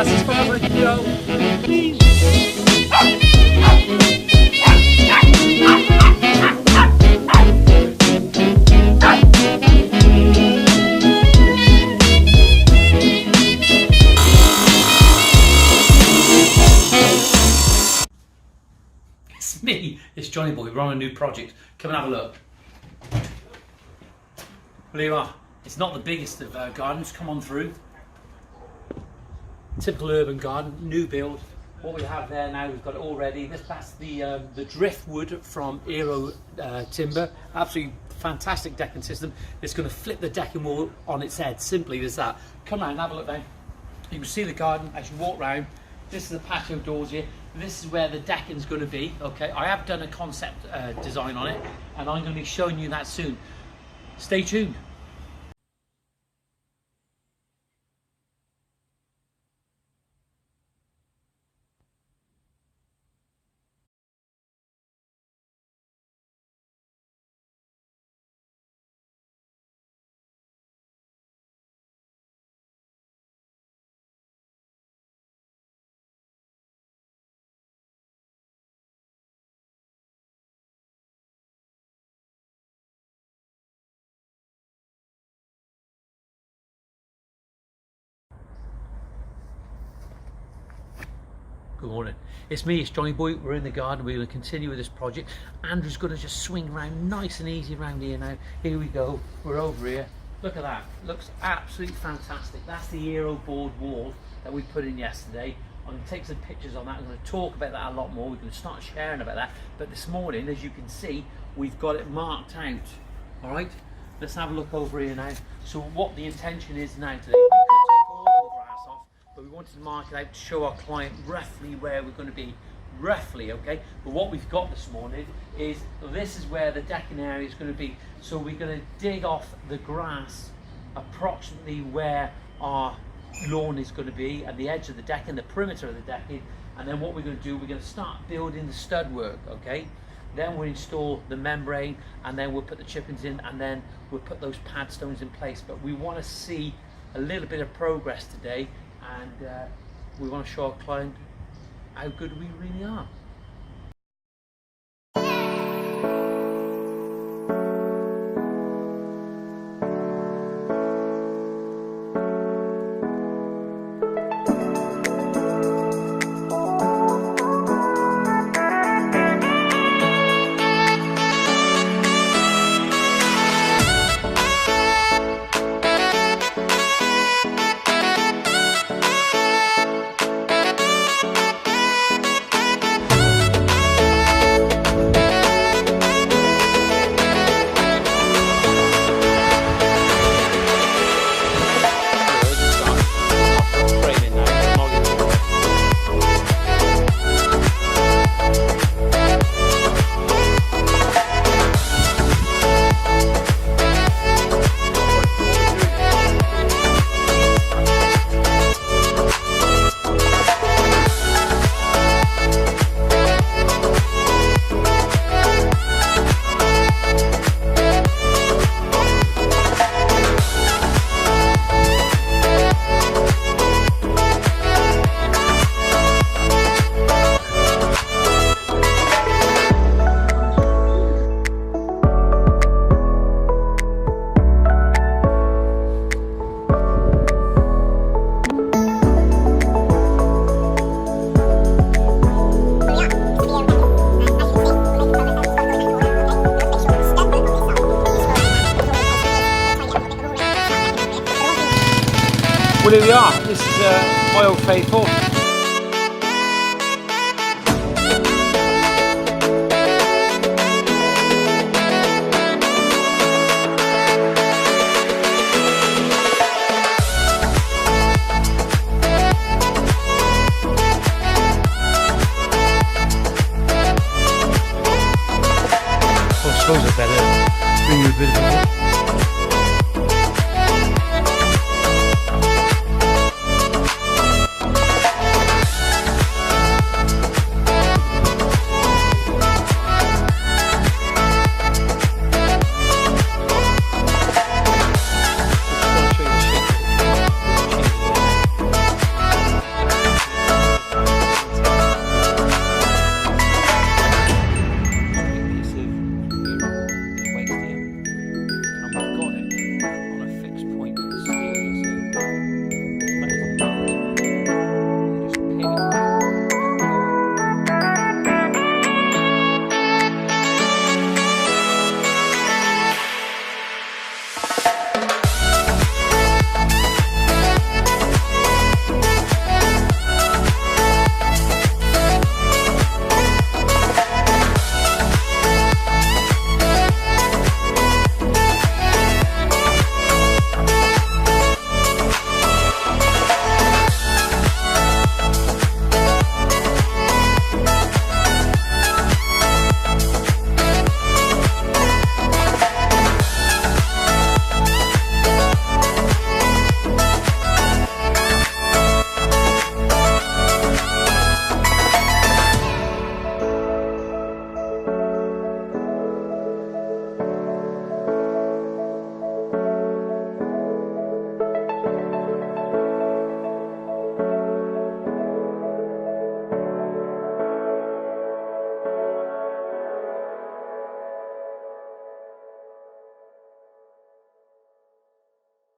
That's as far as I can go. It's me, it's Johnny Boy. We're on a new project. Come and have a look. There you are. It's not the biggest of gardens. Come on through. Typical urban garden, new build. What we have there now, we've got it all ready. That's the driftwood from IRO timber. Absolutely fantastic decking system. It's going to flip the decking wall on its head. Simply as that. Come round and have a look now. You can see the garden as you walk round. This is the patio doors here. This is where the decking is going to be. Okay, I have done a concept design on it, and I'm going to be showing you that soon. Stay tuned. Good morning. It's me, it's Johnny Boy. We're in the garden. We're going to continue with this project. Andrew's going to just swing around nice and easy around here now. Here we go. We're over here. Look at that. Looks absolutely fantastic. That's the IRO board wall that we put in yesterday. I'm going to take some pictures on that. I'm going to talk about that a lot more. We're going to start sharing about that. But this morning, as you can see, we've got it marked out. All right? Let's have a look over here now. So what the intention is now today, we could take all the grass off, but we wanted to mark it out to show our client roughly where we're going to be, roughly, okay? But what we've got this morning is, this is where the decking area is going to be. So we're going to dig off the grass approximately where our lawn is going to be, at the edge of the decking, the perimeter of the decking. And then what we're going to do, we're going to start building the stud work, okay? Then we'll install the membrane, and then we'll put the chippings in, and then we'll put those pad stones in place. But we want to see a little bit of progress today, and we want to show our client how good we really are. Well, here we are. This is my old faithful.